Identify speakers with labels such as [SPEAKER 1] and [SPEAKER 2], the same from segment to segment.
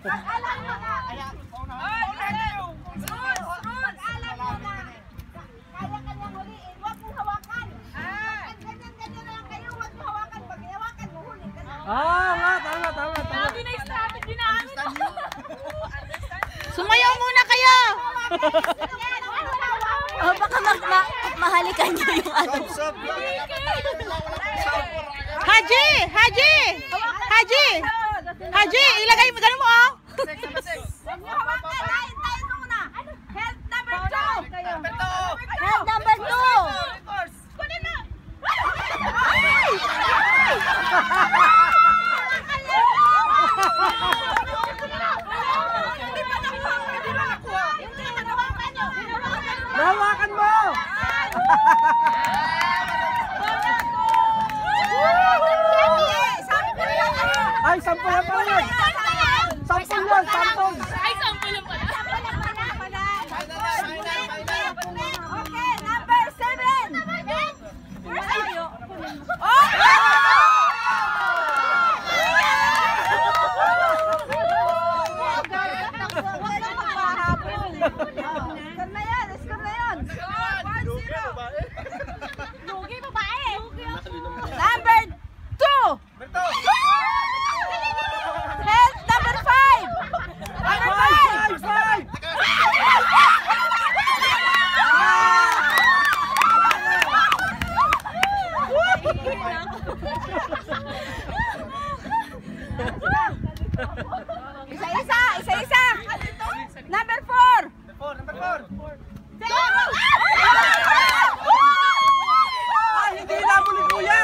[SPEAKER 1] Tama.
[SPEAKER 2] Sabi na strategy namin.
[SPEAKER 3] Sumayaw muna kayo! Oh, baka mahalikan niyo yung ano. Haji, ilagay mo, gano'n mo, oh.
[SPEAKER 2] Health number 2.
[SPEAKER 3] Health number 2.
[SPEAKER 2] Kunin mo.
[SPEAKER 1] Lawakan mo! Ay, sampol yan pala yun! Sampol yan, sampol!
[SPEAKER 2] Ay, sampol lang pala.
[SPEAKER 3] Okay, number 7.
[SPEAKER 2] Lugi babae.
[SPEAKER 3] Number 2. Health number 5. Number 5. Isa. Number 4.
[SPEAKER 1] Ay, hindi nabol ni Kuya!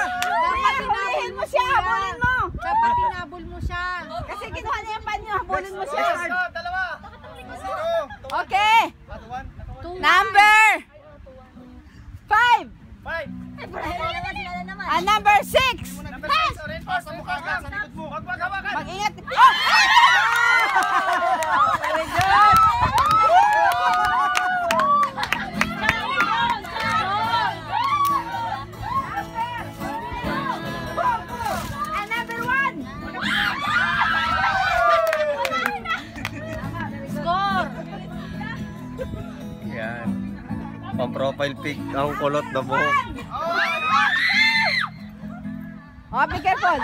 [SPEAKER 3] Habulin mo siya, habulin mo.
[SPEAKER 2] Dapat tinabol mo siya.
[SPEAKER 3] Kasi kinuha niya yung panyo, habulin mo siya.
[SPEAKER 1] Dalawa!
[SPEAKER 3] Okay. Number 5. Number 6. Mag-ingat. Oh! Very good. Number 1. Score.
[SPEAKER 4] Yan. Pang-profile pic ang kulot na buhok.
[SPEAKER 3] Oh, be careful.